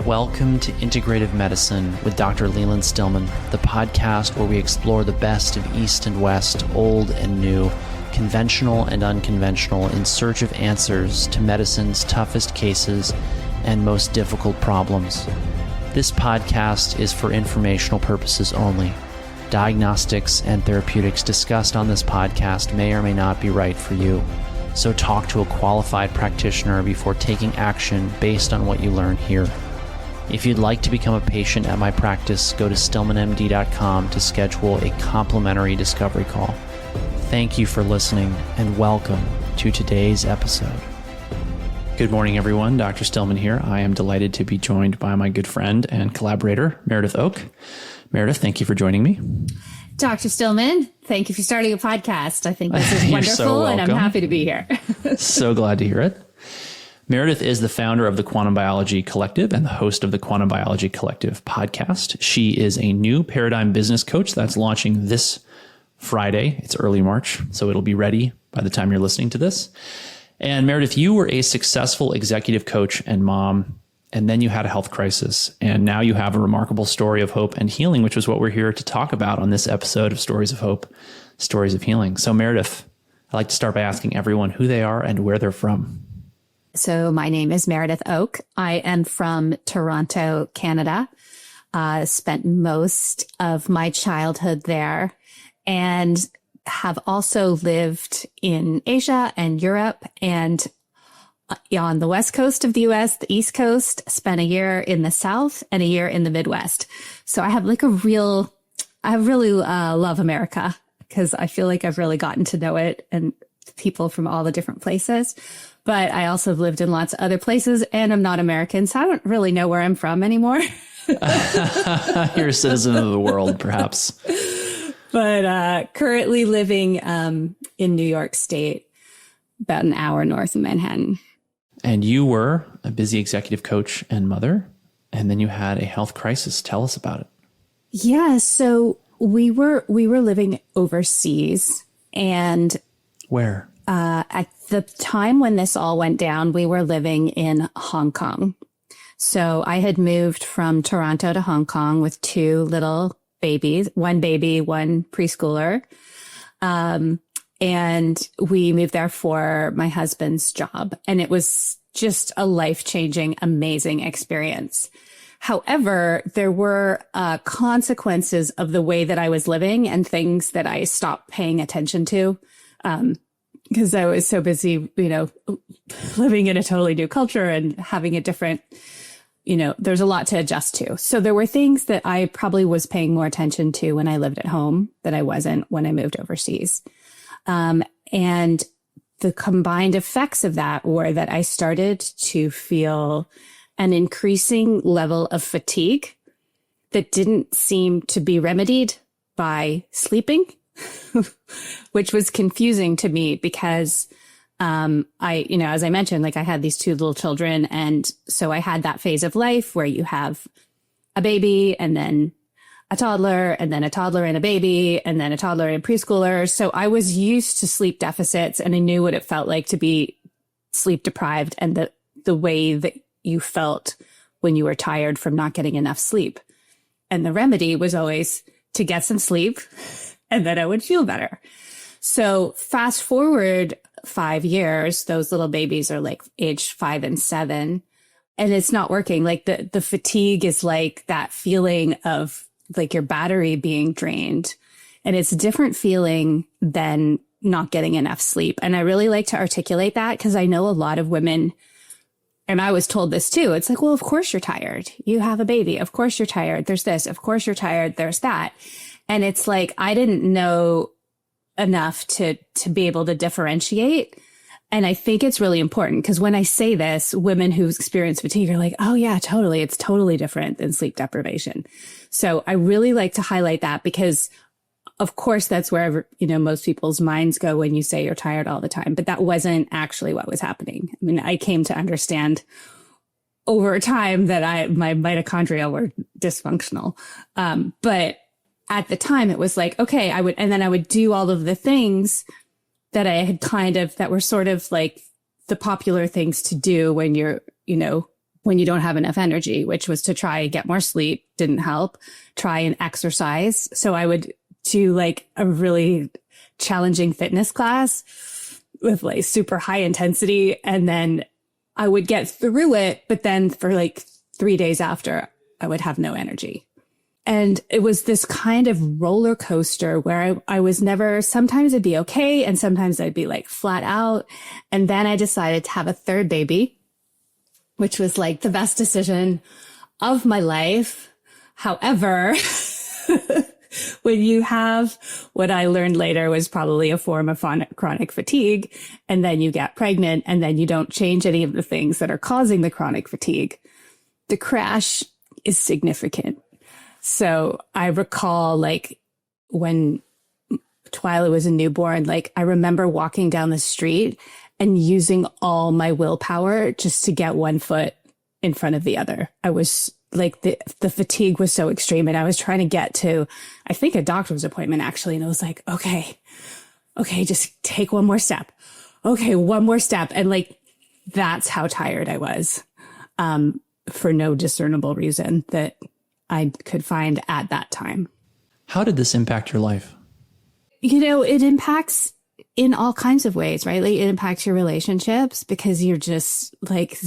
Welcome to Integrative Medicine with Dr. Leland Stillman, the podcast where we explore the best of East and West, old and new, conventional and unconventional, in search of answers to medicine's toughest cases and most difficult problems. This podcast is for informational purposes only. Diagnostics and therapeutics discussed on this podcast may or may not be right for you. So talk to a qualified practitioner before taking action based on what you learn here. If you'd like to become a patient at my practice, go to stillmanmd.com to schedule a complimentary discovery call. Thank you for listening and welcome to today's episode. Good morning, everyone. Dr. Stillman here. I am delighted to be joined by my good friend and collaborator, Meredith Oke. Meredith, thank you for joining me. Dr. Stillman, thank you for starting a podcast. I think this is wonderful, so and I'm happy to be here. So glad to hear it. Meredith is the founder of the Quantum Biology Collective and the host of the Quantum Biology Collective podcast. She is a new paradigm business coach that's launching this Friday. It's early March, so it'll be ready by the time you're listening to this. And Meredith, you were a successful executive coach and mom, and then you had a health crisis. And now you have a remarkable story of hope and healing, which is what we're here to talk about on this episode of Stories of Hope, Stories of Healing. So Meredith, I'd like to start by asking everyone who they are and where they're from. So my name is Meredith Oke. I am from Toronto, Canada. Spent most of my childhood there and have also lived in Asia and Europe and on the west coast of the US, the east coast, spent a year in the south and a year in the Midwest. So I have I really love America because I feel like I've really gotten to know it and people from all the different places. But I also have lived in lots of other places and I'm not American, so I don't really know where I'm from anymore. You're a citizen of the world, perhaps. But currently living in New York State, about an hour north of Manhattan. And you were a busy executive coach and mother, and then you had a health crisis. Tell us about it. Yeah, so we were living overseas, and where? At the time when this all went down, we were living in Hong Kong. So I had moved from Toronto to Hong Kong with two little babies, one baby, one preschooler. And we moved there for my husband's job. And it was just a life-changing, amazing experience. However, there were consequences of the way that I was living and things that I stopped paying attention to. Because I was so busy, living in a totally new culture and having a different, there's a lot to adjust to. So there were things that I probably was paying more attention to when I lived at home that I wasn't when I moved overseas. And the combined effects of that were that I started to feel an increasing level of fatigue that didn't seem to be remedied by sleeping. Which was confusing to me because, as I mentioned, I had these two little children. And so I had that phase of life where you have a baby and then a toddler and then a toddler and a baby and then a toddler and a preschooler. So I was used to sleep deficits and I knew what it felt like to be sleep deprived and the way that you felt when you were tired from not getting enough sleep. And the remedy was always to get some sleep. And then I would feel better. So fast forward 5 years, those little babies are age 5 and 7, and it's not working. The fatigue is that feeling of your battery being drained. And it's a different feeling than not getting enough sleep. And I really like to articulate that because I know a lot of women, and I was told this too. It's well, of course you're tired. You have a baby. Of course you're tired. There's this. Of course you're tired. There's that. And it's I didn't know enough to be able to differentiate. And I think it's really important because when I say this, women who experience fatigue are oh yeah, totally. It's totally different than sleep deprivation. So I really like to highlight that because of course that's where, most people's minds go when you say you're tired all the time, but that wasn't actually what was happening. I mean, I came to understand over time that my mitochondria were dysfunctional. But at the time it was okay, I would do all of the things that I had that were sort of the popular things to do when you're, when you don't have enough energy, which was to try and get more sleep, didn't help, try and exercise. So I would do like a really challenging fitness class with like super high intensity. And then I would get through it. But then for like 3 days after, I would have no energy. And it was this kind of roller coaster where I was never, sometimes it'd be okay. And sometimes I'd be like flat out. And then I decided to have a third baby, which was like the best decision of my life. However, when you have what I learned later was probably a form of chronic fatigue, and then you get pregnant and then you don't change any of the things that are causing the chronic fatigue, the crash is significant. So I recall like when Twyla was a newborn, like I remember walking down the street and using all my willpower just to get one foot in front of the other. I was like, the fatigue was so extreme, and I was trying to get to, I think, a doctor's appointment actually. And I was like, okay, just take one more step. Okay, one more step. And like, that's how tired I was, for no discernible reason that I could find at that time. How did this impact your life? You know, it impacts in all kinds of ways, right? Like it impacts your relationships because you're just like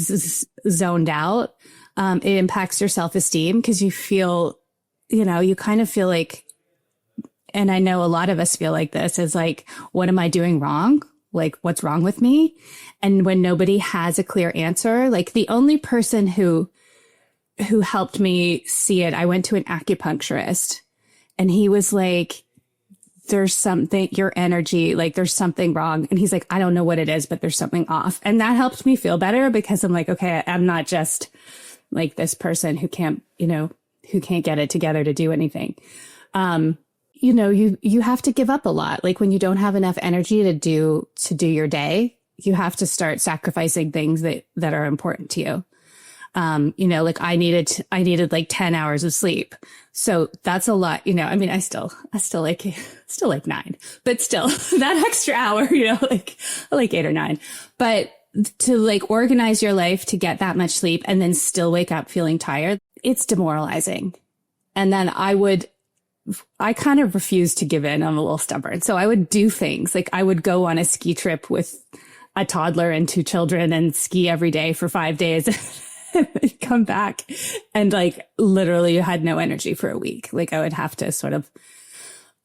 zoned out. It impacts your self-esteem because you feel, you know, you kind of feel like, and I know a lot of us feel like this, is like, what am I doing wrong? Like, what's wrong with me? And when nobody has a clear answer, like the only person who helped me see it, I went to an acupuncturist, and he was like, there's something, your energy, like there's something wrong. And he's like, I don't know what it is, but there's something off. And that helped me feel better because I'm like, okay, I'm not just like this person who can't, you know, who can't get it together to do anything. You know, you have to give up a lot. Like when you don't have enough energy to do your day, you have to start sacrificing things that are important to you. You know, like I needed like 10 hours of sleep. So that's a lot, you know, I mean, I still like 9, but still that extra hour, you know, like 8 or 9, but to like organize your life to get that much sleep and then still wake up feeling tired, it's demoralizing. And then I kind of refused to give in. I'm a little stubborn. So I would do things like I would go on a ski trip with a toddler and 2 children and ski every day for 5 days. And come back and like literally had no energy for a week. Like I would have to sort of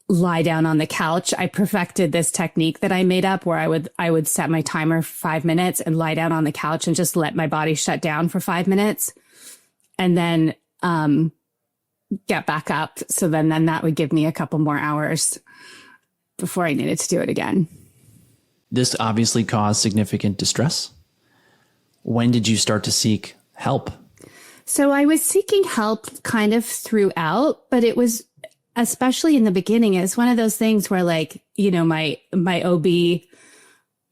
lie down on the couch. I perfected this technique that I made up where I would set my timer for 5 minutes and lie down on the couch and just let my body shut down for 5 minutes and then get back up. So then that would give me a couple more hours before I needed to do it again. This obviously caused significant distress. When did you start to seek help? So I was seeking help kind of throughout, but it was especially in the beginning. It's one of those things where like, you know, my OB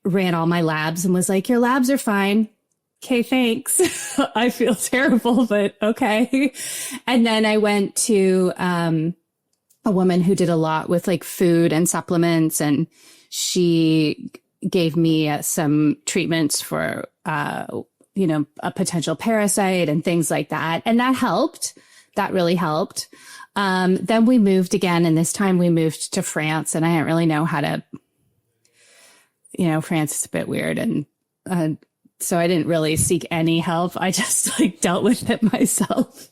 ran all my labs and was like, your labs are fine. Okay, thanks. I feel terrible, but okay. And then I went to a woman who did a lot with like food and supplements, and she gave me some treatments for you know, a potential parasite and things like that. And that helped. That really helped. Then we moved again, and this time we moved to France, and I didn't really know how to, you know, France is a bit weird. And so I didn't really seek any help. I just like dealt with it myself.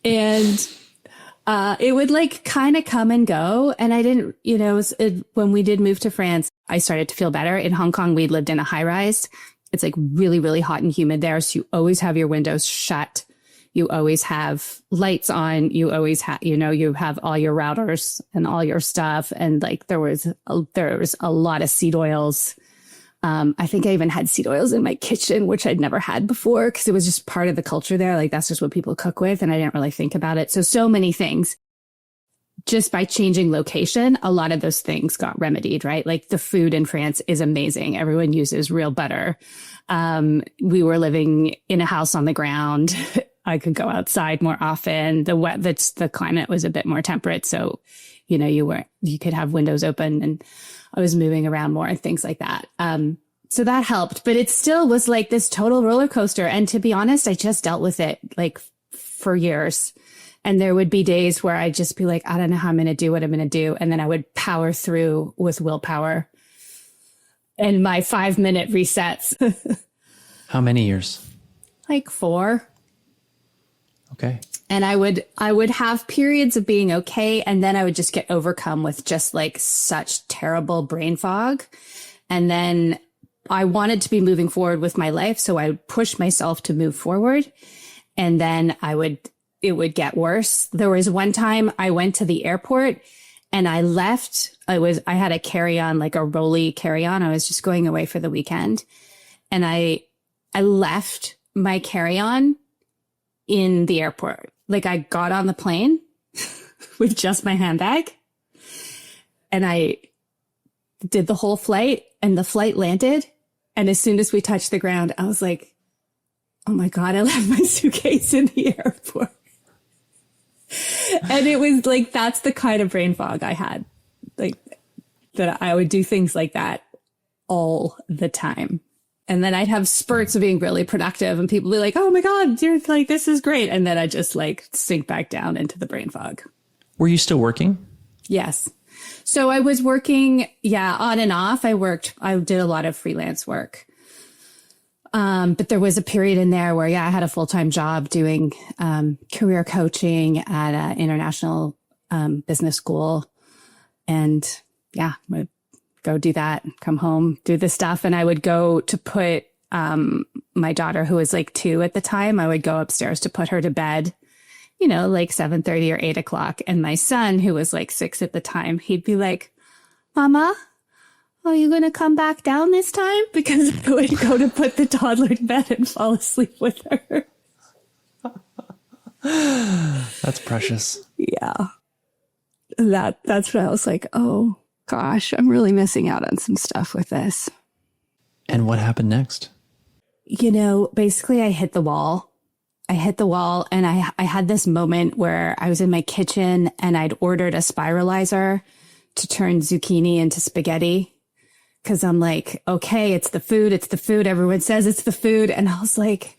And it would like kind of come and go. And I didn't, you know, when we did move to France, I started to feel better. In Hong Kong, we lived in a high rise. It's like really, really hot and humid there. So you always have your windows shut. You always have lights on. You always have, you know, you have all your routers and all your stuff. And like there was a lot of seed oils. I think I even had seed oils in my kitchen, which I'd never had before because it was just part of the culture there. Like that's just what people cook with. And I didn't really think about it. So many things. Just by changing location, a lot of those things got remedied, right? Like the food in France is amazing. Everyone uses real butter. We were living in a house on the ground. I could go outside more often. The climate was a bit more temperate. So, you know, you could have windows open, and I was moving around more and things like that. So that helped, but it still was like this total roller coaster. And to be honest, I just dealt with it like for years. And there would be days where I'd just be like, I don't know how I'm going to do what I'm going to do. And then I would power through with willpower and my 5-minute resets. How many years? Like 4. Okay. And I would have periods of being okay. And then I would just get overcome with just like such terrible brain fog. And then I wanted to be moving forward with my life. So I would push myself to move forward. And then it would get worse. There was one time I went to the airport and I left. I had a carry-on, like a rolly carry-on. I was just going away for the weekend. And I left my carry-on in the airport. Like I got on the plane with just my handbag and I did the whole flight and the flight landed. And as soon as we touched the ground, I was like, oh my God, I left my suitcase in the airport. And it was like, that's the kind of brain fog I had, like that I would do things like that all the time. And then I'd have spurts of being really productive and people be like, oh my God, you're like, this is great. And then I just like sink back down into the brain fog. Were you still working? Yes. So I was working, on and off. I did a lot of freelance work. But there was a period in there where, I had a full-time job doing, career coaching at an international, business school. And I'd go do that, come home, do the stuff. And I would go to put, my daughter, who was like 2 at the time, I would go upstairs to put her to bed, like 7:30 or 8 o'clock. And my son, who was like 6 at the time, he'd be like, Mama, are you going to come back down this time? Because I would go to put the toddler to bed and fall asleep with her. That's precious. Yeah. That's when I was like, oh gosh, I'm really missing out on some stuff with this. And what happened next? Basically I hit the wall. And I had this moment where I was in my kitchen and I'd ordered a spiralizer to turn zucchini into spaghetti. Cause I'm like, okay, it's the food. Everyone says it's the food. And I was like,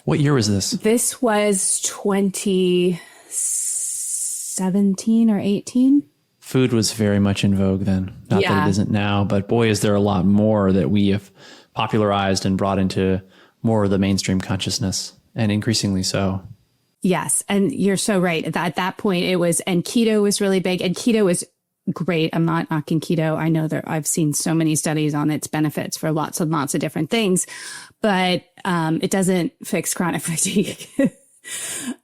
what year was this? This was 2017 or 18. Food was very much in vogue then. Not that it isn't now, but boy, is there a lot more that we have popularized and brought into more of the mainstream consciousness, and increasingly so. Yes. And you're so right. At that point and keto was really big, and keto was great. I'm not knocking keto. I know that I've seen so many studies on its benefits for lots and lots of different things, but it doesn't fix chronic fatigue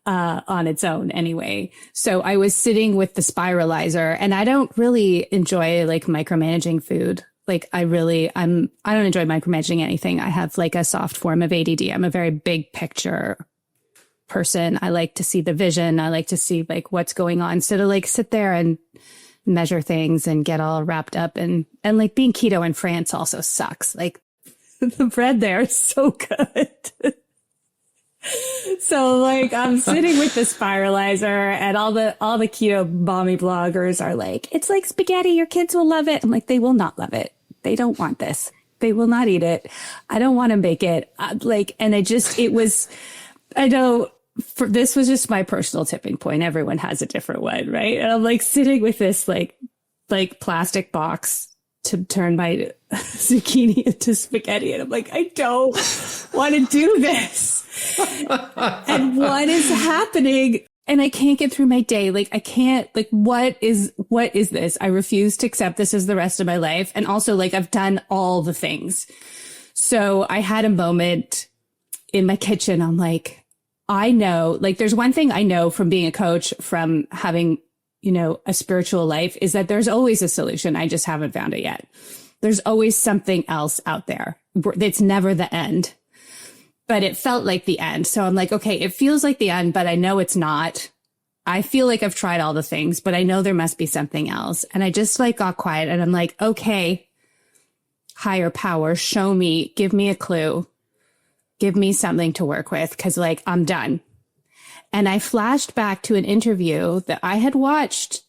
on its own anyway. So I was sitting with the spiralizer, and I don't really enjoy like micromanaging food. Like I don't enjoy micromanaging anything. I have like a soft form of ADD. I'm a very big picture person. I like to see the vision. I like to see like what's going on. So to like sit there and measure things and get all wrapped up and like being keto in France also sucks. Like the bread there is so good. So like I'm sitting with the spiralizer, and all the keto mommy bloggers are like, it's like spaghetti. Your kids will love it. I'm like, they will not love it. They don't want this. They will not eat it. I don't want to make it. This was just my personal tipping point. Everyone has a different one, right? And I'm like sitting with this like plastic box to turn my zucchini into spaghetti. And I'm like, I don't want to do this. And what is happening? And I can't get through my day. Like I can't, like, what is this? I refuse to accept this as the rest of my life. And also like I've done all the things. So I had a moment in my kitchen. I'm like, I know, like there's one thing I know from being a coach, from having, a spiritual life, is that there's always a solution. I just haven't found it yet. There's always something else out there. It's never the end, but it felt like the end. So I'm like, okay, it feels like the end, but I know it's not. I feel like I've tried all the things, but I know there must be something else. And I just like got quiet, and I'm like, okay, higher power, show me, give me a clue, give me something to work with. 'Cause like, I'm done. And I flashed back to an interview that I had watched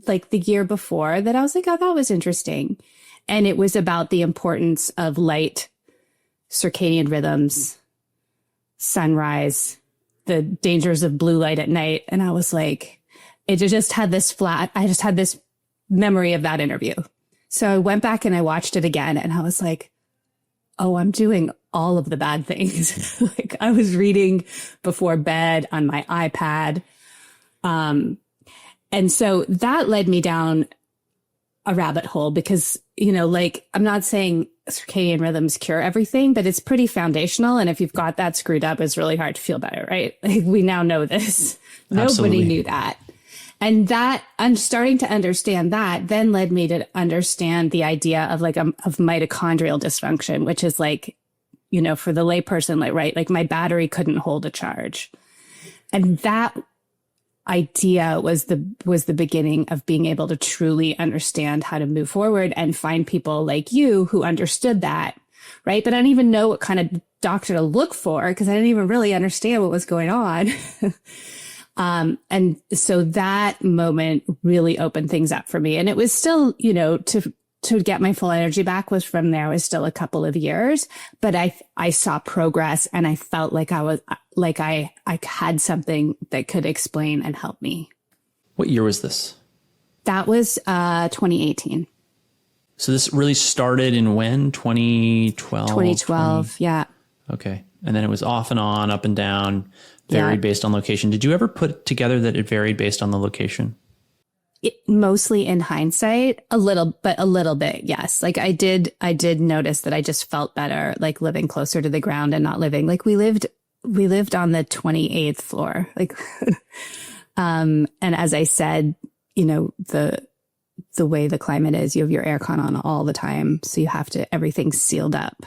like the year before that I was like, oh, that was interesting. And it was about the importance of light, circadian rhythms, sunrise, the dangers of blue light at night. And I was like, I just had this memory of that interview. So I went back and I watched it again and I was like, oh, I'm doing all of the bad things. Like I was reading before bed on my iPad. And so that led me down a rabbit hole because, like I'm not saying circadian rhythms cure everything, but it's pretty foundational. And if you've got that screwed up, it's really hard to feel better, right? Like we now know this. Absolutely. Nobody knew that. And that I'm starting to understand that then led me to understand the idea of of mitochondrial dysfunction, which is like, for the layperson, like my battery couldn't hold a charge. And that idea was the beginning of being able to truly understand how to move forward and find people like you who understood that. Right. But I didn't even know what kind of doctor to look for because I didn't even really understand what was going on. And so that moment really opened things up for me. And it was still, to get my full energy back was still a couple of years, but I saw progress and I felt like I had something that could explain and help me. What year was this? That was 2018. So this really started in when? 2012? 2012, yeah. Okay. And then it was off and on, up and down, varied based on location. Did you ever put together that it varied based on the location? Mostly in hindsight, a little bit. Yes. Like I did notice that I just felt better, like living closer to the ground and not living like we lived on the 28th floor. Like, and as I said, the way the climate is, you have your aircon on all the time. So everything's sealed up.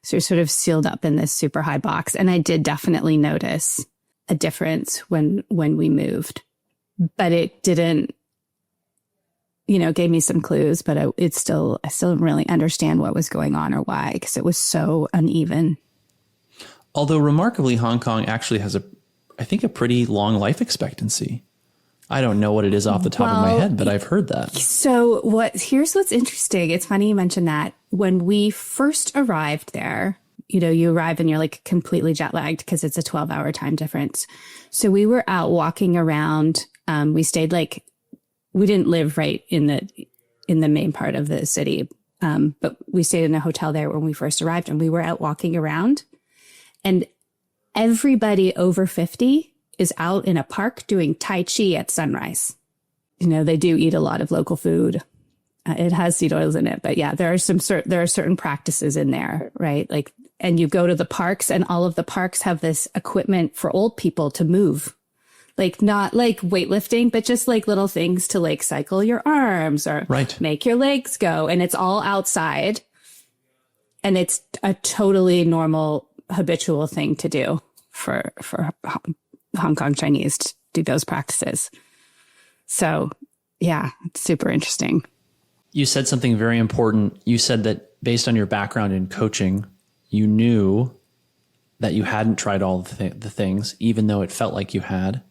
So you're sort of sealed up in this super high box. And I did definitely notice a difference when we moved, but it didn't, gave me some clues, but I still didn't really understand what was going on or why, because it was so uneven. Although remarkably, Hong Kong actually has I think a pretty long life expectancy. I don't know what it is off the top of my head, but I've heard that. So here's what's interesting. It's funny you mentioned that. When we first arrived there, you arrive and you're like completely jet lagged because it's a 12-hour time difference. So we were out walking around. We stayed we didn't live right in the main part of the city. But we stayed in a hotel there when we first arrived and we were out walking around and everybody over 50 is out in a park doing Tai Chi at sunrise. They do eat a lot of local food. It has seed oils in it, but yeah, there are certain practices in there, right? Like, and you go to the parks and all of the parks have this equipment for old people to move. Like not like weightlifting, but just like little things to like cycle your arms or make your legs go. And it's all outside. And it's a totally normal, habitual thing to do for Hong Kong Chinese to do those practices. So yeah, it's super interesting. You said something very important. You said that based on your background in coaching, you knew that you hadn't tried all the things, even though it felt like you had.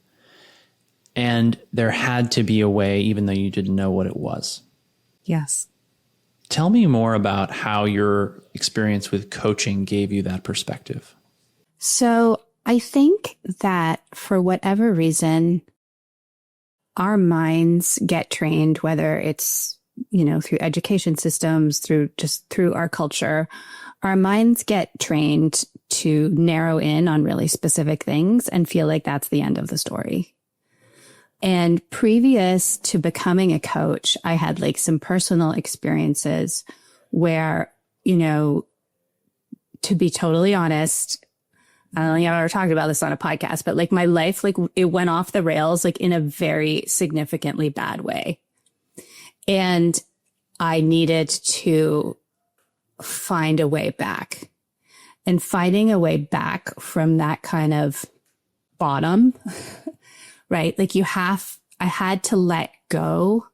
And there had to be a way, even though you didn't know what it was. Yes. Tell me more about how your experience with coaching gave you that perspective. So I think that for whatever reason, our minds get trained, whether it's, through education systems, through our culture, our minds get trained to narrow in on really specific things and feel like that's the end of the story. And previous to becoming a coach, I had like some personal experiences where, to be totally honest, I don't think I've ever talked about this on a podcast, but like my life, like it went off the rails, like in a very significantly bad way. And I needed to find a way back, and finding a way back from that kind of bottom, right? Like I had to let go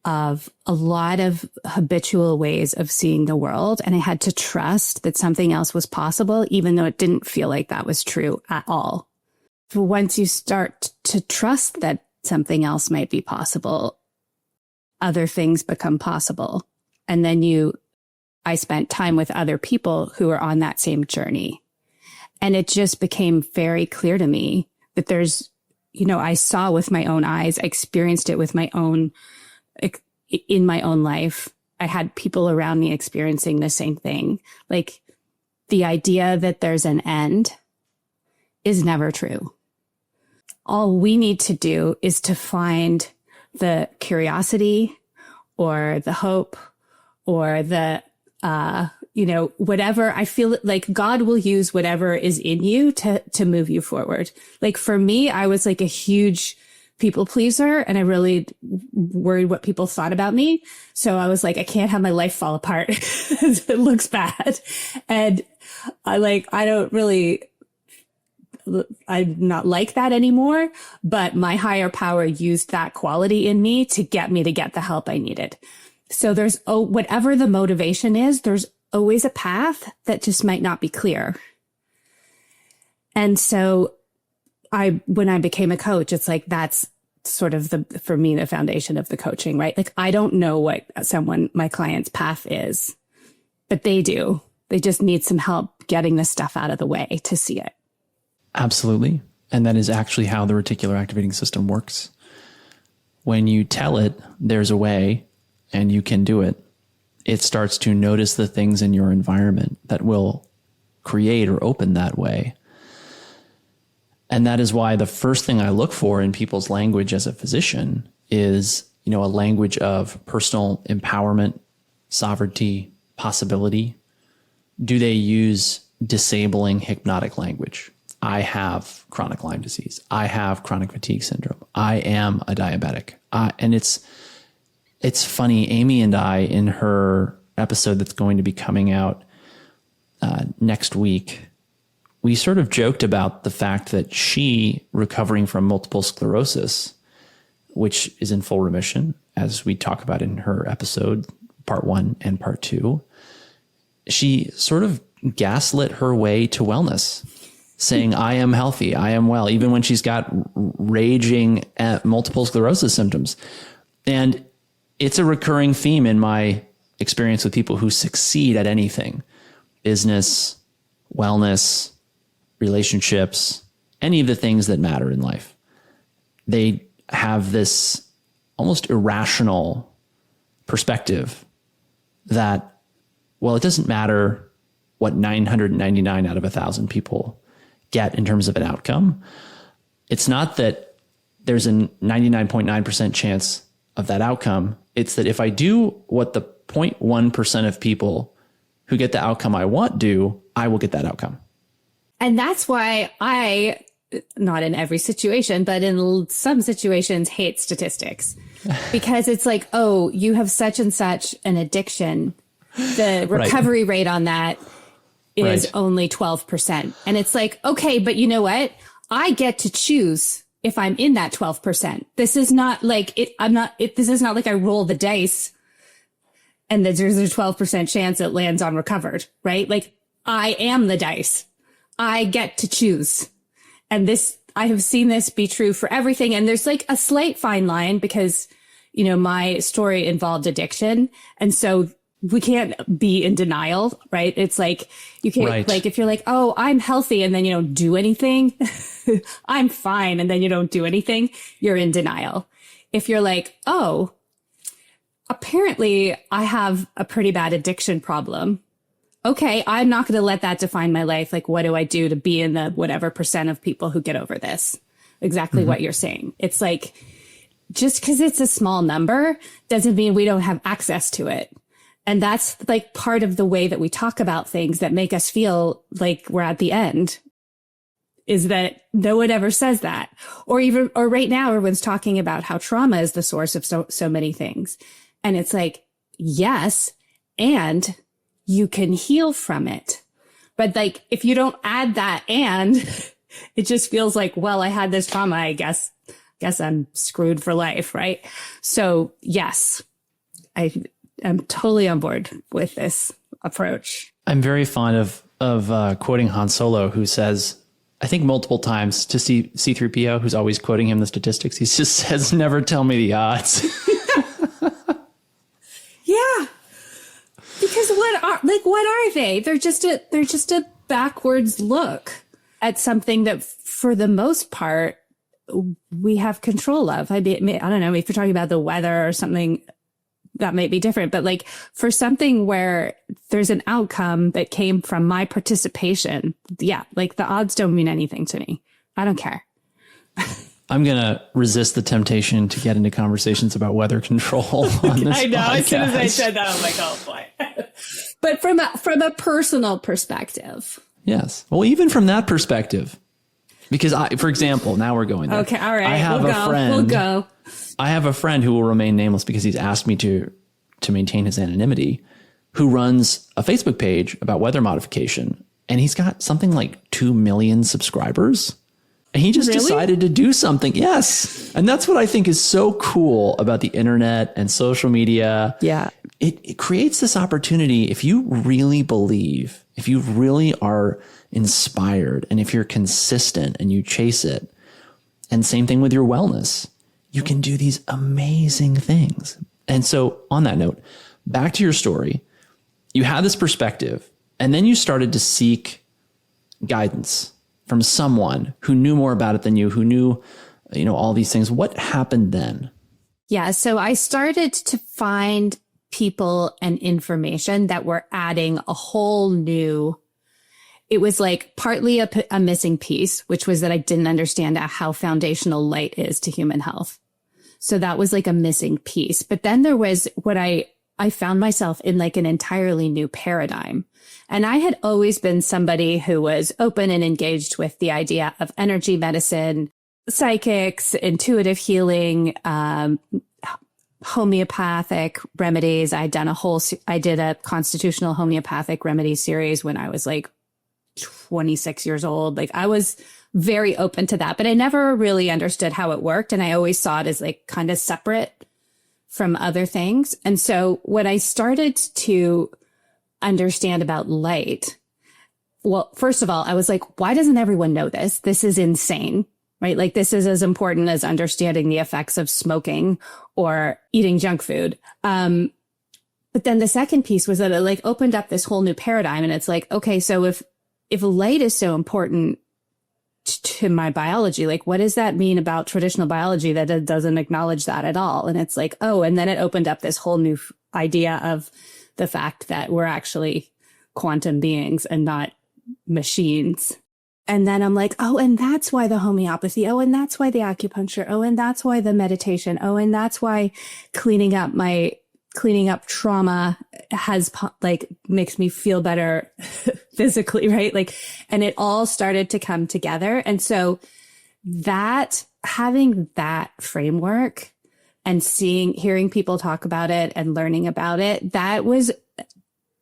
of a lot of habitual ways of seeing the world. And I had to trust that something else was possible, even though it didn't feel like that was true at all. So once you start to trust that something else might be possible, other things become possible. And then I spent time with other people who were on that same journey. And it just became very clear to me that there's, I saw with my own eyes, I experienced it with in my own life. I had people around me experiencing the same thing. Like the idea that there's an end is never true. All we need to do is to find the curiosity or the hope or the, whatever. I feel like God will use whatever is in you to move you forward. Like for me, I was like a huge people pleaser and I really worried what people thought about me. So I was like, I can't have my life fall apart. It looks bad. And I'm not like that anymore, but my higher power used that quality in me to get the help I needed. So there's, whatever the motivation is, there's always a path that just might not be clear. And so when I became a coach, it's like, that's sort of for me, the foundation of the coaching, right? Like, I don't know what my client's path is, but they do. They just need some help getting this stuff out of the way to see it. Absolutely. And that is actually how the reticular activating system works. When you tell it there's a way and you can do it, it starts to notice the things in your environment that will create or open that way. And that is why the first thing I look for in people's language as a physician is, a language of personal empowerment, sovereignty, possibility. Do they use disabling hypnotic language? I have chronic Lyme disease. I have chronic fatigue syndrome. I am a diabetic. And it's funny, Amy and I, in her episode that's going to be coming out next week, we sort of joked about the fact that she, recovering from multiple sclerosis, which is in full remission, as we talk about in her episode, part 1 and part 2, she sort of gaslit her way to wellness, saying, I am healthy, I am well, even when she's got raging multiple sclerosis symptoms. And it's a recurring theme in my experience with people who succeed at anything: business, wellness, relationships, any of the things that matter in life. They have this almost irrational perspective that, well, it doesn't matter what 999 out of 1,000 people get in terms of an outcome. It's not that there's a 99.9% chance of that outcome. It's that if I do what the 0.1% of people who get the outcome I want do, I will get that outcome. And that's why I, not in every situation, but in some situations, hate statistics, because it's like, oh, you have such and such an addiction. The recovery rate on that is only 12%. And it's like, okay, but you know what? I get to choose if I'm in that 12%. This is not like this is not like I roll the dice and there's a 12% chance it lands on recovered, right? Like, I am the dice. I get to choose. And I have seen this be true for everything. And there's like a slight fine line because, my story involved addiction. And so we can't be in denial, right? It's like, you can't, like, if you're like, oh, I'm healthy, and then you don't do anything, I'm fine, and then you don't do anything, you're in denial. If you're like, oh, apparently I have a pretty bad addiction problem. Okay, I'm not going to let that define my life. Like, what do I do to be in the whatever percent of people who get over this? Exactly what you're saying. It's like, just because it's a small number doesn't mean we don't have access to it. And that's like part of the way that we talk about things that make us feel like we're at the end, is that no one ever says that. Or right now, everyone's talking about how trauma is the source of so many things. And it's like, yes, and you can heal from it. But like, if you don't add that, and it just feels like, well, I had this trauma, I guess I'm screwed for life. Right. So yes, I'm totally on board with this approach. I'm very fond of quoting Han Solo, who says, I think multiple times, to C-3PO, who's always quoting him the statistics. He just says, never tell me the odds. Yeah. Like, what are they? They're just a backwards look at something that for the most part we have control of. I don't know if you're talking about the weather or something that might be different, but like for something where there's an outcome that came from my participation. Yeah. Like the odds don't mean anything to me. I don't care. I'm going to resist the temptation to get into conversations about weather control on this I know. podcast. As soon as I said that, I'm like, oh boy. But from a personal perspective. Yes. Well, even from that perspective, because for example, now we're going there. Okay. All right. I have We'll go. I have a friend who will remain nameless because he's asked me to maintain his anonymity, who runs a Facebook page about weather modification. And he's got something like 2 million subscribers. And he just decided to do something. Yes. And that's what I think is so cool about the internet and social media. Yeah. It creates this opportunity. If you really believe, if you really are inspired, and if you're consistent and you chase it, and same thing with your wellness, you can do these amazing things. And so on that note, back to your story, you had this perspective, and then you started to seek guidance from someone who knew more about it than you, who knew, all these things. What happened then? Yeah. So I started to find people and information that were adding a whole new, it was like partly a missing piece, which was that I didn't understand how foundational light is to human health. So that was like a missing piece. But then there was what I found myself in like an entirely new paradigm. And I had always been somebody who was open and engaged with the idea of energy medicine, psychics, intuitive healing, homeopathic remedies. I did a constitutional homeopathic remedy series when I was like 26 years old. Like I was very open to that, but I never really understood how it worked. And I always saw it as like kind of separate from other things. And so when I started to understand about light, well, first of all, I was like, why doesn't everyone know this? This is insane, right? Like this is as important as understanding the effects of smoking or eating junk food. But then the second piece was that it like opened up this whole new paradigm. And it's like, okay, so if light is so important to my biology, like what does that mean about traditional biology that it doesn't acknowledge that at all? And it's like, oh, and then it opened up this whole new idea of the fact that we're actually quantum beings and not machines. And then I'm like, oh, and that's why the homeopathy. Oh, and that's why the acupuncture. Oh, and that's why the meditation. Oh, and that's why cleaning up trauma has like makes me feel better physically, right? Like, and it all started to come together. And so that having that framework and hearing people talk about it and learning about it, that was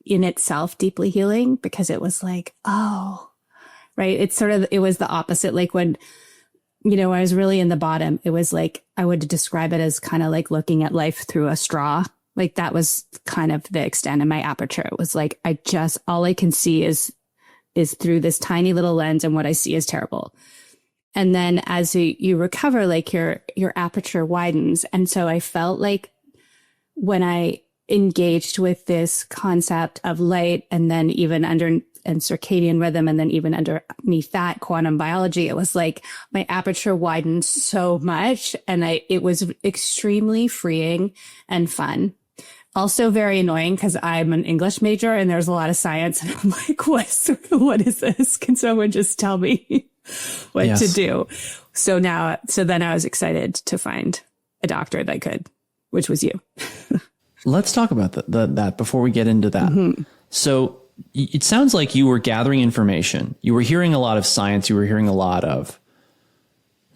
in itself deeply healing because it was like, oh, right. It was the opposite. Like when, I was really in the bottom, it was like, I would describe it as kind of like looking at life through a straw. Like that was kind of the extent of my aperture. It was like, all I can see is through this tiny little lens, and what I see is terrible. And then as you recover, like your aperture widens. And so I felt like when I engaged with this concept of light and then even and circadian rhythm, and then even underneath that quantum biology, it was like my aperture widened so much. And it was extremely freeing and fun. Also very annoying because I'm an English major and there's a lot of science. And I'm like, what is this? Can someone just tell me what to do? So then I was excited to find a doctor that could, which was you. Let's talk about that before we get into that. Mm-hmm. So it sounds like you were gathering information. You were hearing a lot of science. You were hearing a lot of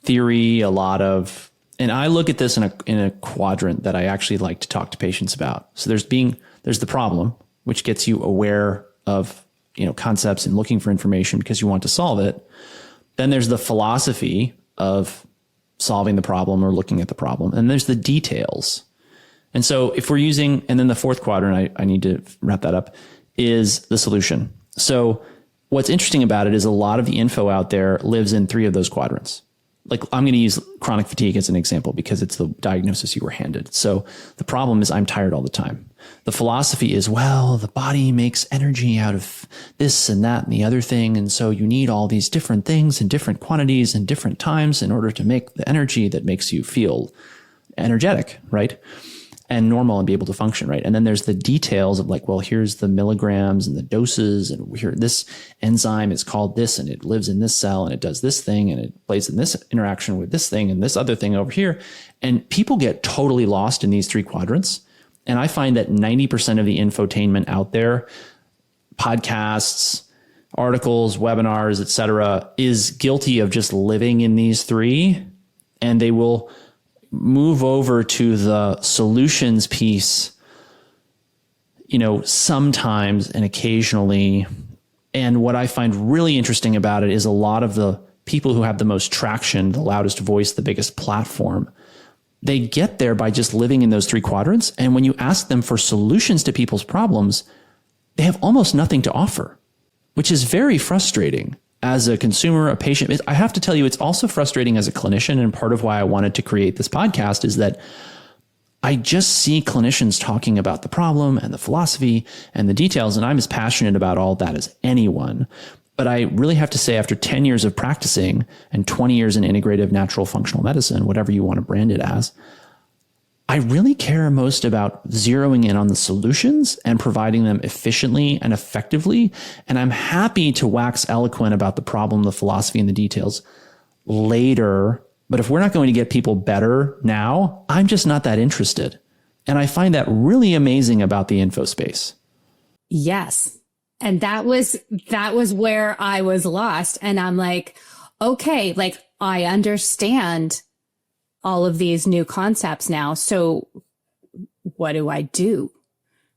theory, and I look at this in a quadrant that I actually like to talk to patients about. So there's the problem, which gets you aware of, concepts and looking for information because you want to solve it. Then there's the philosophy of solving the problem or looking at the problem. And there's the details. And so if we're and then the fourth quadrant, I need to wrap that up, is the solution. So what's interesting about it is a lot of the info out there lives in 3 of those quadrants. like I'm going to use chronic fatigue as an example because it's the diagnosis you were handed. So the problem is I'm tired all the time. The philosophy is, well, the body makes energy out of this and that and the other thing. And so you need all these different things in different quantities and different times in order to make the energy that makes you feel energetic, right? And normal and be able to function, right? And then there's the details of like, well, here's the milligrams and the doses, and here this enzyme is called this, and it lives in this cell, and it does this thing, and it plays in this interaction with this thing and this other thing over here. And people get totally lost in these three quadrants. And I find that 90% of the infotainment out there, podcasts, articles, webinars, et cetera, is guilty of just living in these three, and they will move over to the solutions piece, sometimes and occasionally. And what I find really interesting about it is a lot of the people who have the most traction, the loudest voice, the biggest platform, they get there by just living in those three quadrants. And when you ask them for solutions to people's problems, they have almost nothing to offer, which is very frustrating. As a consumer, a patient, I have to tell you, it's also frustrating as a clinician. And part of why I wanted to create this podcast is that I just see clinicians talking about the problem and the philosophy and the details. And I'm as passionate about all that as anyone. But I really have to say, after 10 years of practicing and 20 years in integrative natural functional medicine, whatever you want to brand it as, I really care most about zeroing in on the solutions and providing them efficiently and effectively. And I'm happy to wax eloquent about the problem, the philosophy, and the details later. But if we're not going to get people better now, I'm just not that interested. And I find that really amazing about the info space. Yes. And that was where I was lost. And I'm like, okay, like I understand all of these new concepts now. So what do I do?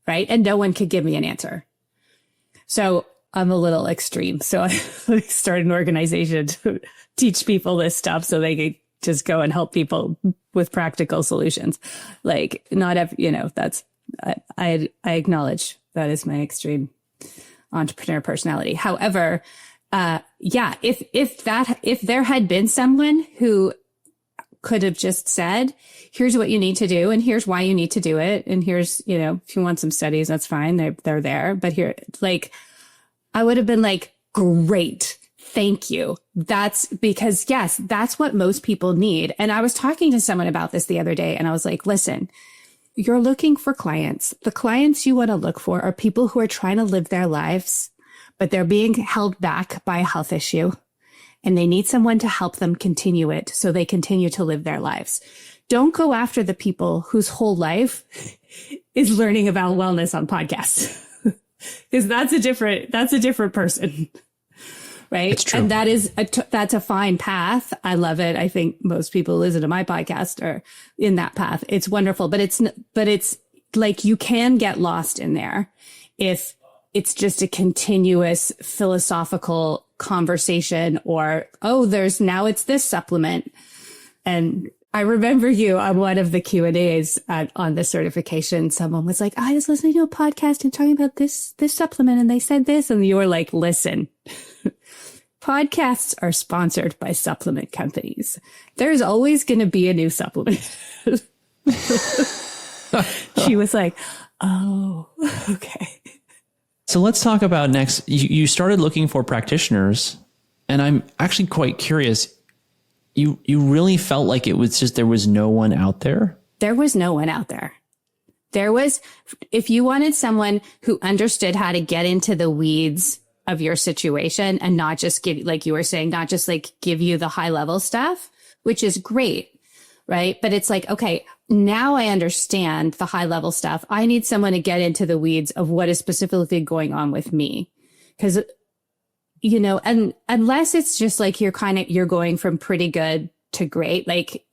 Right. And no one could give me an answer. So I'm a little extreme. So I started an organization to teach people this stuff so they could just go and help people with practical solutions. Like not every, that's, I acknowledge that is my extreme entrepreneur personality. However, if there had been someone who could have just said, here's what you need to do, and here's why you need to do it. And here's, if you want some studies, that's fine. They're there. But here, like, I would have been like, great. Thank you. That's because, yes, that's what most people need. And I was talking to someone about this the other day, and I was like, listen, you're looking for clients. The clients you want to look for are people who are trying to live their lives, but they're being held back by a health issue. And they need someone to help them continue it so they continue to live their lives. Don't go after the people whose whole life is learning about wellness on podcasts. Because that's a different person. Right. It's true. And that's a fine path. I love it. I think most people who listen to my podcast are in that path. It's wonderful, but it's like you can get lost in there if it's just a continuous philosophical conversation or, it's this supplement. And I remember you on one of the Q&As on the certification, someone was like, I was listening to a podcast and talking about this supplement and they said this. And you were like, listen, podcasts are sponsored by supplement companies. There's always going to be a new supplement. She was like, oh, okay. So let's talk about next. You started looking for practitioners, and I'm actually quite curious. You really felt like it was just there was no one out there? There was no one out there. If you wanted someone who understood how to get into the weeds of your situation and not just give, like you were saying, not just like give you the high level stuff, which is great, right? But it's like, okay, now I understand the high level stuff. I need someone to get into the weeds of what is specifically going on with me. Because, and unless it's just like you're going from pretty good to great, like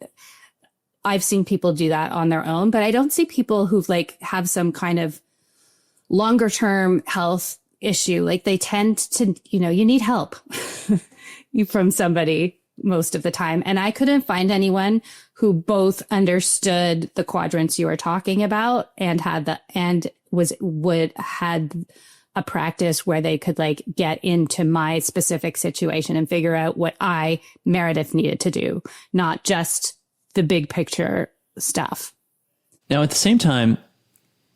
I've seen people do that on their own, but I don't see people who like have some kind of longer term health issue. Like they tend to, you need help from somebody most of the time. And I couldn't find anyone who both understood the quadrants you were talking about and had a practice where they could like get into my specific situation and figure out what I, Meredith, needed to do, not just the big picture stuff. Now, at the same time,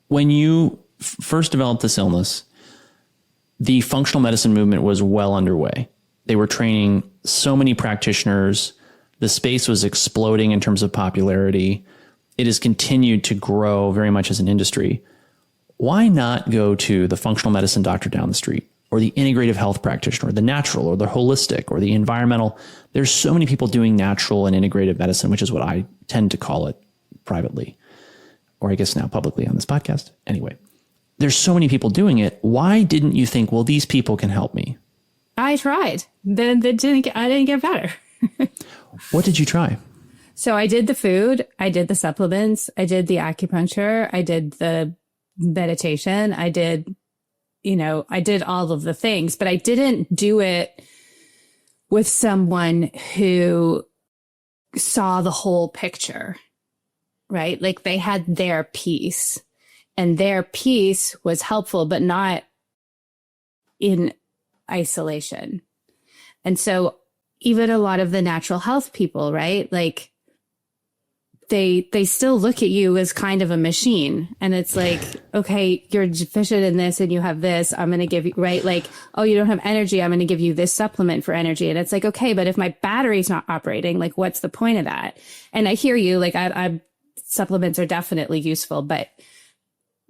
when you first developed this illness, the functional medicine movement was well underway. They were training so many practitioners. The space was exploding in terms of popularity. It has continued to grow very much as an industry. Why not go to the functional medicine doctor down the street, or the integrative health practitioner, or the natural, or the holistic, or the environmental? There's so many people doing natural and integrative medicine, which is what I tend to call it privately, or I guess now publicly on this podcast. Anyway, there's so many people doing it. Why didn't you think, well, these people can help me? I tried. I didn't get better. What did you try? So I did the food, I did the supplements, I did the acupuncture, I did the meditation, I did all of the things, but I didn't do it with someone who saw the whole picture, right? Like they had their piece, and their piece was helpful, but not in isolation. And so even a lot of the natural health people, right? Like they still look at you as kind of a machine. And it's like, okay, you're deficient in this and you have this, I'm going to give you, right? Like, oh, you don't have energy, I'm going to give you this supplement for energy. And it's like, okay, but if my battery's not operating, like what's the point of that? And I hear you, like I supplements are definitely useful, but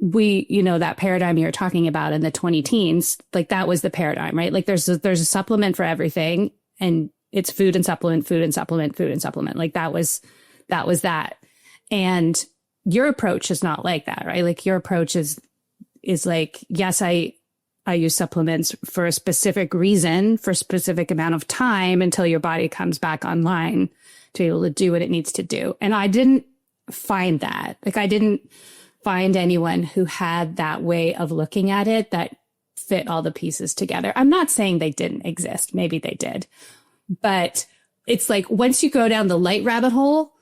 that paradigm you're talking about in the 20 teens, like that was the paradigm, right? Like there's a supplement for everything, and it's food and supplement, food and supplement, food and supplement. Like that was that. And your approach is not like that, right? Like your approach is like, yes, I use supplements for a specific reason, for a specific amount of time until your body comes back online to be able to do what it needs to do. And I didn't find that. Like I didn't find anyone who had that way of looking at it that fit all the pieces together. I'm not saying they didn't exist. Maybe they did. But it's like once you go down the light rabbit hole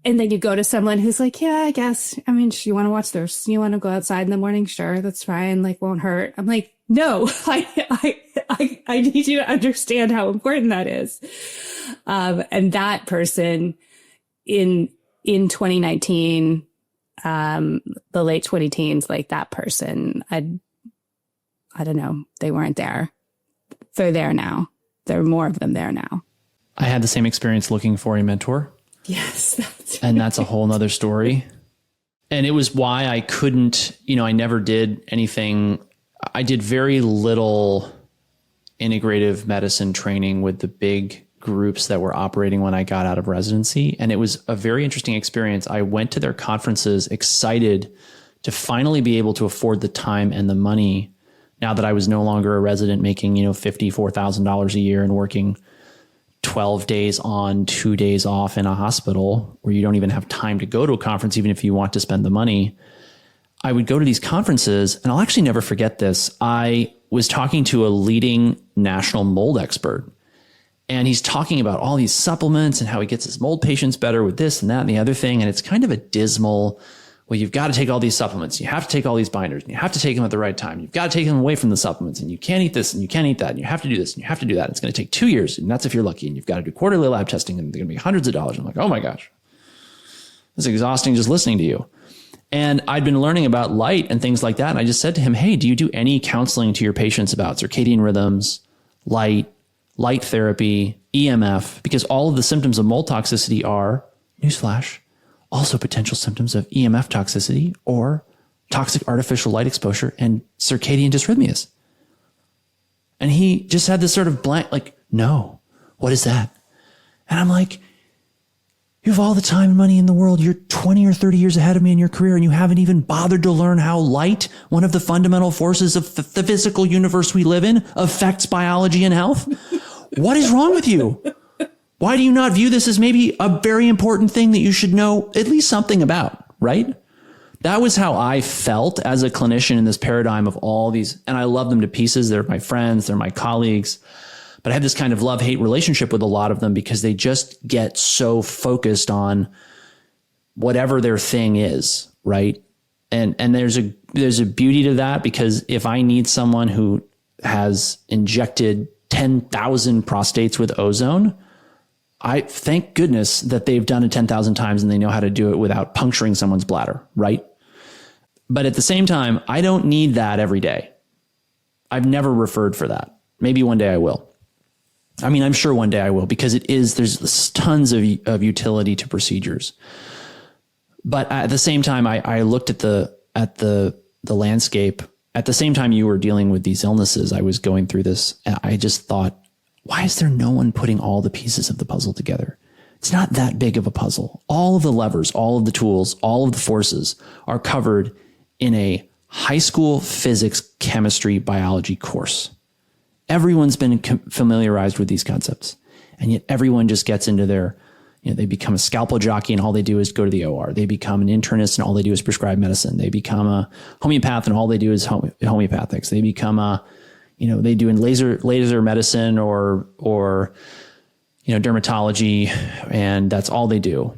and then you go to someone who's like, yeah, I guess, I mean, you want to watch this, you want to go outside in the morning? Sure, that's fine. Like won't hurt. I'm like, no, I need you to understand how important that is. And that person in 2019, the late 20 teens, like that person, I don't know. They weren't there. They're there now. There are more of them there now. I had the same experience looking for a mentor. Yes. That's a whole nother story. And it was why I couldn't, I never did anything. I did very little integrative medicine training with the big groups that were operating when I got out of residency. And it was a very interesting experience. I went to their conferences excited to finally be able to afford the time and the money now that I was no longer a resident making, $54,000 a year and working 12 days on, 2 days off in a hospital where you don't even have time to go to a conference, even if you want to spend the money. I would go to these conferences, and I'll actually never forget this. I was talking to a leading national mold expert, and he's talking about all these supplements and how he gets his mold patients better with this and that and the other thing. And it's kind of a dismal, well, you've got to take all these supplements. You have to take all these binders, and you have to take them at the right time. You've got to take them away from the supplements, and you can't eat this and you can't eat that. And you have to do this and you have to do that. It's going to take 2 years. And that's if you're lucky. And you've got to do quarterly lab testing, and they're going to be hundreds of dollars. I'm like, oh my gosh, it's exhausting just listening to you. And I'd been learning about light and things like that. And I just said to him, hey, do you do any counseling to your patients about circadian rhythms, light therapy, EMF? Because all of the symptoms of mold toxicity are, newsflash, also potential symptoms of EMF toxicity or toxic artificial light exposure and circadian dysrhythmias. And he just had this sort of blank, like, no, what is that? And I'm like, you have all the time and money in the world. You're 20 or 30 years ahead of me in your career, and you haven't even bothered to learn how light, one of the fundamental forces of the physical universe we live in, affects biology and health. What is wrong with you? Why do you not view this as maybe a very important thing that you should know at least something about, right? That was how I felt as a clinician in this paradigm of all these, and I love them to pieces. They're my friends, they're my colleagues. But I had this kind of love-hate relationship with a lot of them because they just get so focused on whatever their thing is, right? And there's a beauty to that, because if I need someone who has injected 10,000 prostates with ozone, I thank goodness that they've done it 10,000 times and they know how to do it without puncturing someone's bladder, right? But at the same time, I don't need that every day. I've never referred for that. Maybe one day I will. I mean, I'm sure one day I will, because there's tons of utility to procedures. But at the same time, I looked at the landscape. At the same time you were dealing with these illnesses, I was going through this, and I just thought, why is there no one putting all the pieces of the puzzle together? It's not that big of a puzzle. All of the levers, all of the tools, all of the forces are covered in a high school physics, chemistry, biology course. Everyone's been familiarized with these concepts, and yet everyone just gets into they become a scalpel jockey and all they do is go to the OR. They become an internist and all they do is prescribe medicine. They become a homeopath and all they do is homeopathics. They become they do in laser medicine or dermatology, and that's all they do.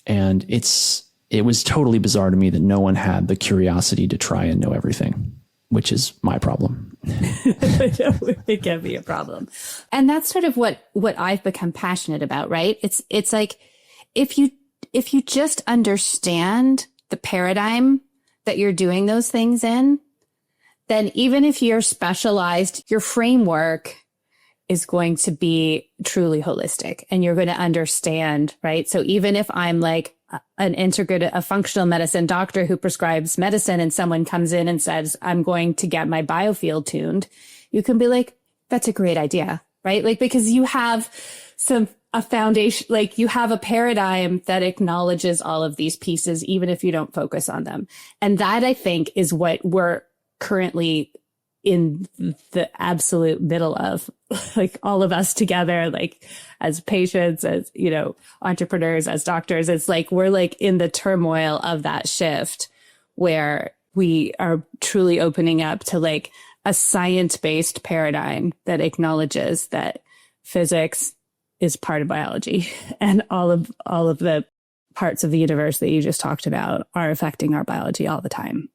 And it was totally bizarre to me that no one had the curiosity to try and know everything, which is my problem. It can be a problem. And that's sort of what I've become passionate about, right? It's like, if you just understand the paradigm that you're doing those things in, then even if you're specialized, your framework is going to be truly holistic and you're going to understand, right? So even if I'm like a functional medicine doctor who prescribes medicine and someone comes in and says, I'm going to get my biofield tuned, you can be like, that's a great idea, right? Like, because you have a foundation, like you have a paradigm that acknowledges all of these pieces, even if you don't focus on them. And that, I think, is what we're currently in the absolute middle of, like all of us together, like as patients, as, entrepreneurs, as doctors. It's like, we're like in the turmoil of that shift where we are truly opening up to like a science-based paradigm that acknowledges that physics is part of biology, and all of the parts of the universe that you just talked about are affecting our biology all the time.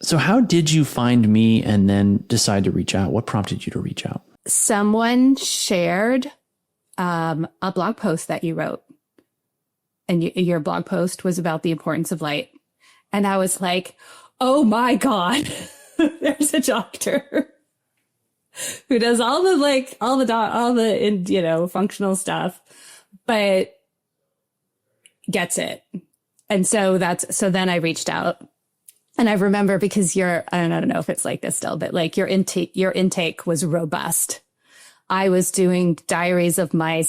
So how did you find me and then decide to reach out? What prompted you to reach out? Someone shared a blog post that you wrote, and your blog post was about the importance of light. And I was like, oh my God, there's a doctor who does all the functional stuff, but gets it. And so then I reached out. And I remember, because I don't know if it's like this still, but like your intake was robust. I was doing diaries of the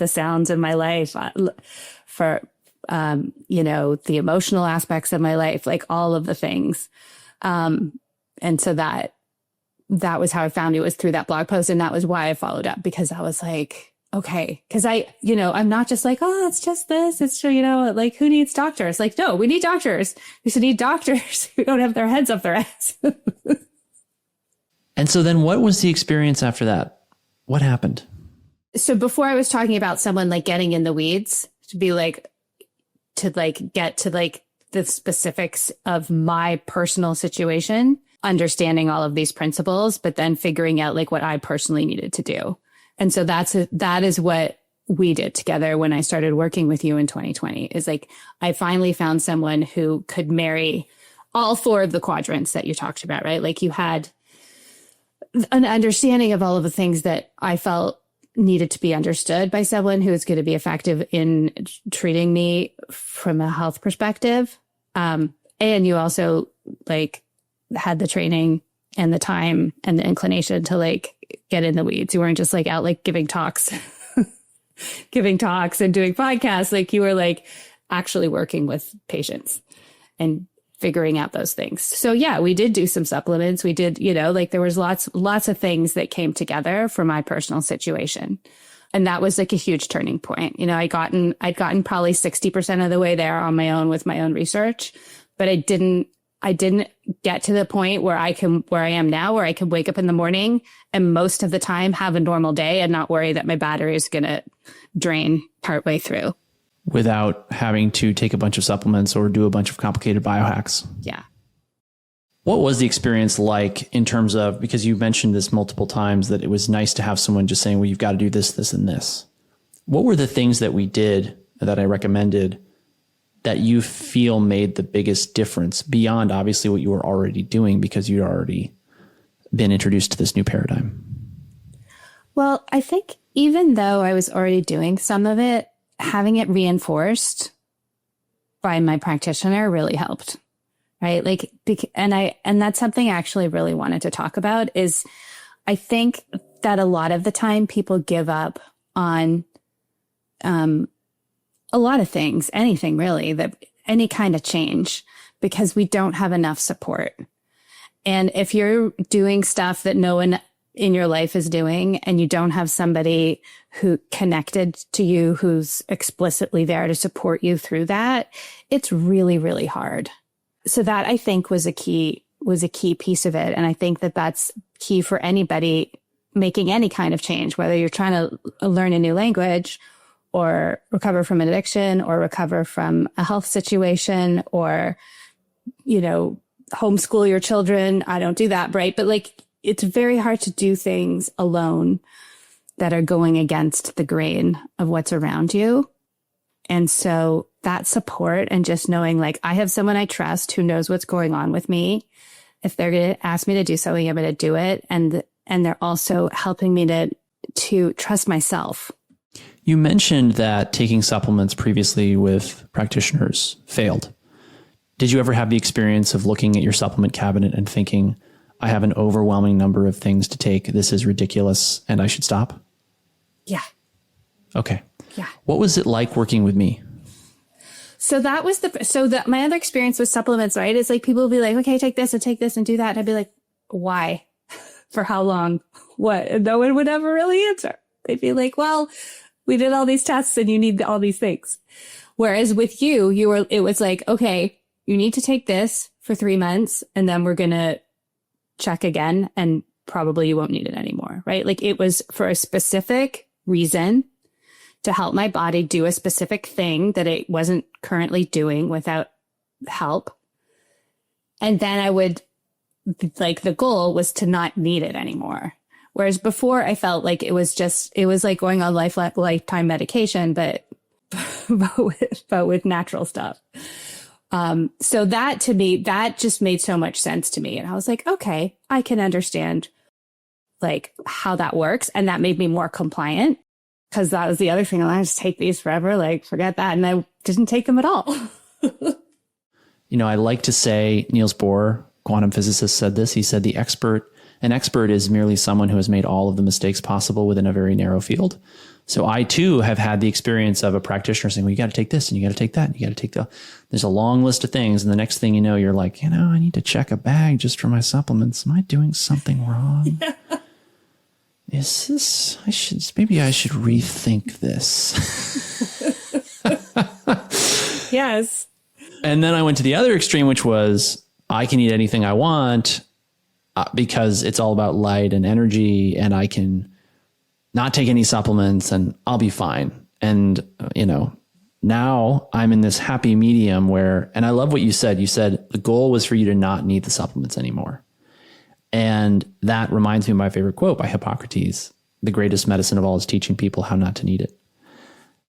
sounds in my life for, the emotional aspects of my life, like all of the things. And so that was how I found you, was through that blog post. And that was why I followed up, because I was like, okay. Cause I'm not just like, oh, it's just this. It's, like, who needs doctors? Like, no, we need doctors. We should need doctors who don't have their heads up their ass. And so then what was the experience after that? What happened? So before, I was talking about someone like getting in the weeds to get to like the specifics of my personal situation, understanding all of these principles, but then figuring out like what I personally needed to do. And so that is what we did together when I started working with you in 2020, is like, I finally found someone who could marry all four of the quadrants that you talked about, right? Like, you had an understanding of all of the things that I felt needed to be understood by someone who is going to be effective in treating me from a health perspective. And you also like had the training and the time and the inclination to like get in the weeds. You weren't just like out like giving talks and doing podcasts. Like, you were like actually working with patients and figuring out those things. So yeah, we did do some supplements. We did, there was lots of things that came together for my personal situation. And that was like a huge turning point. I'd gotten probably 60% of the way there on my own with my own research, but I didn't get to the point where I am now, where I can wake up in the morning and most of the time have a normal day and not worry that my battery is going to drain partway through. without having to take a bunch of supplements or do a bunch of complicated biohacks. Yeah. What was the experience like in terms of, because you mentioned this multiple times, that it was nice to have someone just saying, well, you've got to do this, this, and this. What were the things that we did that I recommended that you feel made the biggest difference beyond obviously what you were already doing because you'd already been introduced to this new paradigm? Well, I think even though I was already doing some of it, having it reinforced by my practitioner really helped, right? Like, and that's something I actually really wanted to talk about is I think that a lot of the time people give up on, a lot of things, anything really, that any kind of change, because we don't have enough support. And if you're doing stuff that no one in your life is doing and you don't have somebody who connected to you, who's explicitly there to support you through that, it's really, really hard. So that I think was a key piece of it. And I think that that's key for anybody making any kind of change, whether you're trying to learn a new language or recover from an addiction or recover from a health situation or, homeschool your children. I don't do that, right? But like, it's very hard to do things alone that are going against the grain of what's around you. And so that support and just knowing like, I have someone I trust who knows what's going on with me. If they're going to ask me to do something, I'm going to do it. And they're also helping me to trust myself. You mentioned that taking supplements previously with practitioners failed. Did you ever have the experience of looking at your supplement cabinet and thinking, I have an overwhelming number of things to take. This is ridiculous and I should stop? Yeah. Okay. Yeah. What was it like working with me? So that was my other experience with supplements, right? Is like people will be like, okay, take this and do that. And I'd be like, why? For how long? What? And no one would ever really answer. They'd be like, well, we did all these tests and you need all these things. Whereas with it was like, okay, you need to take this for 3 months and then we're going to check again and probably you won't need it anymore, right? Like it was for a specific reason to help my body do a specific thing that it wasn't currently doing without help. And then the goal was to not need it anymore. Whereas before I felt like it was like going on lifetime medication, but with natural stuff. So that to me, that just made so much sense to me. And I was like, okay, I can understand like how that works. And that made me more compliant because that was the other thing. I just take these forever, like forget that. And I didn't take them at all. I like to say Niels Bohr, quantum physicist, said this. He said an expert is merely someone who has made all of the mistakes possible within a very narrow field. So I too have had the experience of a practitioner saying, well, you got to take this and you got to take that. And you got to take there's a long list of things. And the next thing you know, you're like, I need to check a bag just for my supplements. Am I doing something wrong? Yeah. Maybe I should rethink this. Yes. And then I went to the other extreme, which was I can eat anything I want because it's all about light and energy and I can not take any supplements and I'll be fine. And, now I'm in this happy medium where, and I love what you said. You said the goal was for you to not need the supplements anymore. And that reminds me of my favorite quote by Hippocrates: the greatest medicine of all is teaching people how not to need it.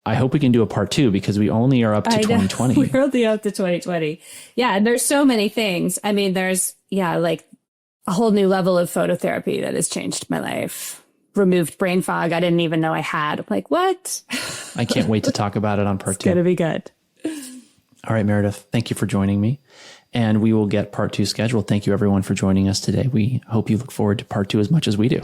I hope we can do a part 2 because we only are up to 2020. We're only up to 2020. Yeah. And there's so many things. I mean, there's, like a whole new level of phototherapy that has changed my life. Removed brain fog I didn't even know I had. I'm like, what? I can't wait to talk about it on part 2. It's going to be good. All right, Meredith, thank you for joining me. And we will get part 2 scheduled. Thank you everyone for joining us today. We hope you look forward to part 2 as much as we do.